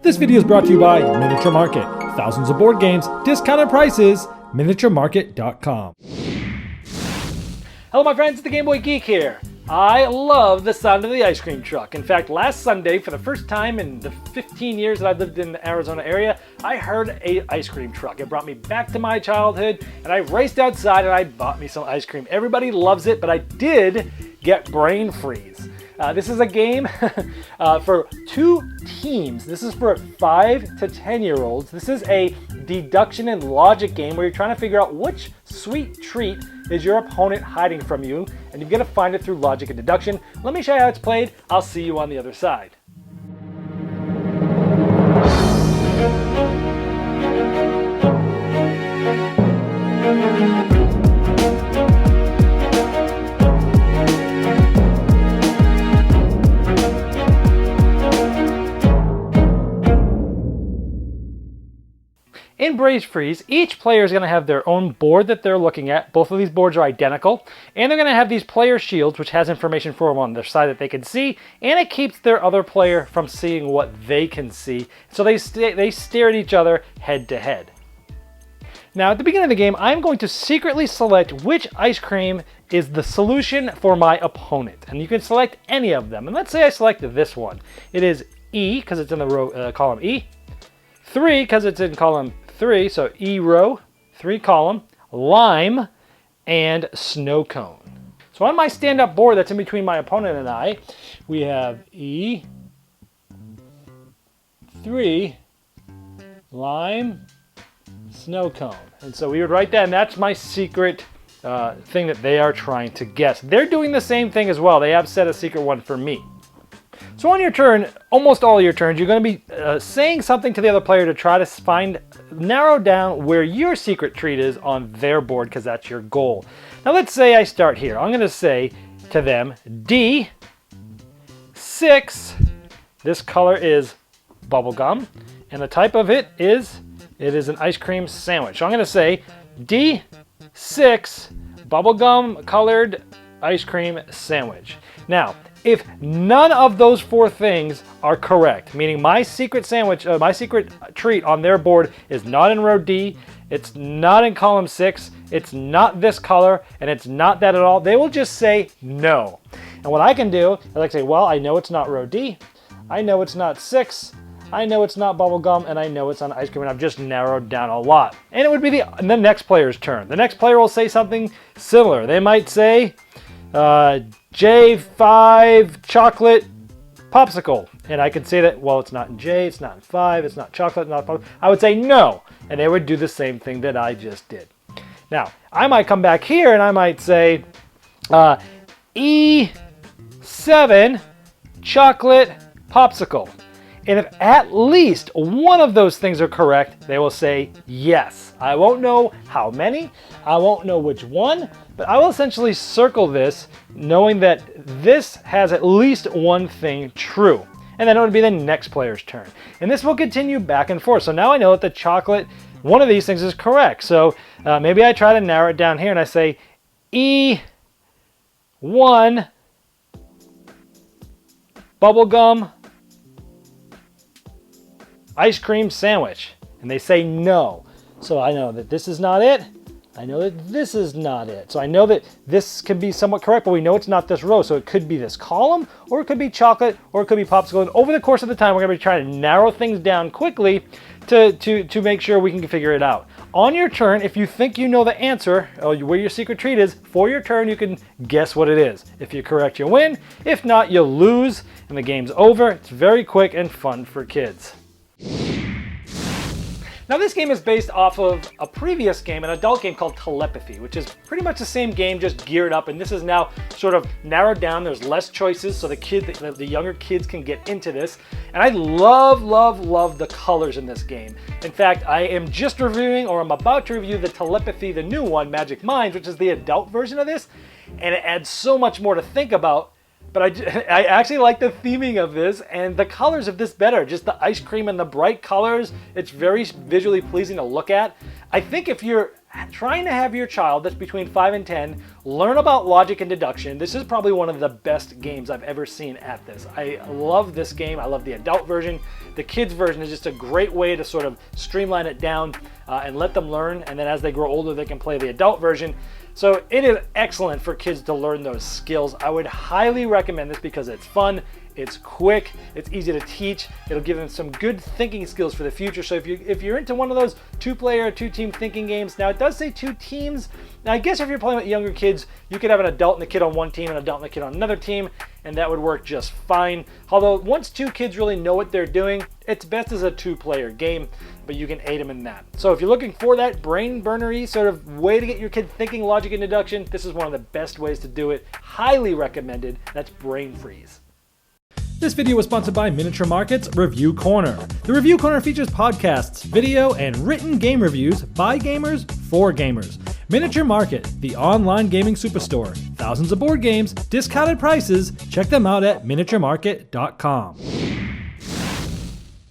This video is brought to you by Miniature Market. Thousands of board games, discounted prices, miniaturemarket.com. Hello my friends, it's the Game Boy Geek here. I love the sound of the ice cream truck. In fact, last Sunday, for the first time in the 15 years that I've lived in the Arizona area, I heard an ice cream truck. It brought me back to my childhood, and I raced outside and I bought me some ice cream. Everybody loves it, but I did get brain freeze. This is a game for two teams. This is for 5 to 10-year-olds. This is a deduction and logic game where you're trying to figure out which sweet treat is your opponent hiding from you, and you've got to find it through logic and deduction. Let me show you how it's played. I'll see you on the other side. In Brain Freeze, each player is going to have their own board that they're looking at. Both of these boards are identical. And they're going to have these player shields, which has information for them on their side that they can see. And it keeps their other player from seeing what they can see. So they stare at each other head to head. Now, at the beginning of the game, I'm going to secretly select which ice cream is the solution for my opponent. And you can select any of them. And let's say I select this one. It is E, because it's in the column E. 3, because it's in column 3, so E row, 3 column, lime, and snow cone. So on my stand-up board that's in between my opponent and I, we have E, 3, lime, snow cone. And so we would write that, and that's my secret thing that they are trying to guess. They're doing the same thing as well. They have set a secret one for me. So on your turn, almost all your turns, you're going to be saying something to the other player to try to narrow down where your secret treat is on their board, because that's your goal. Now let's say I start here. I'm going to say to them, D6, this color is bubblegum, and the type of it is an ice cream sandwich. So I'm going to say D6, bubblegum colored ice cream sandwich. Now, if none of those 4 things are correct, meaning my secret sandwich, my secret treat on their board is not in row D, it's not in column 6, it's not this color, and it's not that at all, they will just say no. And what I can do is I can say, well, I know it's not row D, I know it's not 6, I know it's not bubblegum, and I know it's on ice cream, and I've just narrowed down a lot. And it would be the next player's turn. The next player will say something similar. They might say, J5 chocolate popsicle. And I could say that, well, it's not in J, it's not in 5, it's not chocolate, not popsicle. I would say no. And they would do the same thing that I just did. Now, I might come back here and I might say E7 chocolate popsicle. And if at least one of those things are correct, they will say yes. I won't know how many, I won't know which one, but I will essentially circle this knowing that this has at least one thing true. And then it would be the next player's turn. And this will continue back and forth. So now I know that the chocolate, one of these things is correct. So maybe I try to narrow it down here and I say E1 bubblegum ice cream sandwich, and they say no. So I know that this is not it. I know that this is not it. So I know that this can be somewhat correct, but we know it's not this row. So it could be this column, or it could be chocolate, or it could be popsicle. And over the course of the time, we're going to be trying to narrow things down quickly to make sure we can figure it out. On your turn, if you think you know the answer, where your secret treat is, for your turn, you can guess what it is. If you're correct, you win. If not, you'll lose, and the game's over. It's very quick and fun for kids. Now this game is based off of a previous game, an adult game called Telepathy, which is pretty much the same game, just geared up, and this is now sort of narrowed down. There's less choices, so the younger kids can get into this. And I love, love, love the colors in this game. In fact, I am just reviewing, or I'm about to review the Telepathy, the new one, Magic Minds, which is the adult version of this, and it adds so much more to think about. But I actually like the theming of this and the colors of this better. Just the ice cream and the bright colors. It's very visually pleasing to look at. I think if you're trying to have your child that's between 5 and 10 learn about logic and deduction. This is probably one of the best games I've ever seen at this. I love this game. I love the adult version. The kids version is just a great way to sort of streamline it down and let them learn, and then as they grow older they can play the adult version. So it is excellent for kids to learn those skills. I would highly recommend this because it's fun, it's quick, it's easy to teach. It'll give them some good thinking skills for the future. So if you're into one of those 2-player, 2-team thinking games, now it does say 2 teams. Now I guess if you're playing with younger kids, you could have an adult and a kid on one team and an adult and a kid on another team, and that would work just fine. Although once 2 kids really know what they're doing, it's best as a 2-player game, but you can aid them in that. So if you're looking for that brain burnery sort of way to get your kid thinking logic and deduction, this is one of the best ways to do it. Highly recommended. That's Brain Freeze. This video was sponsored by Miniature Market's Review Corner. The Review Corner features podcasts, video, and written game reviews by gamers for gamers. Miniature Market, the online gaming superstore. Thousands of board games, discounted prices. Check them out at miniaturemarket.com.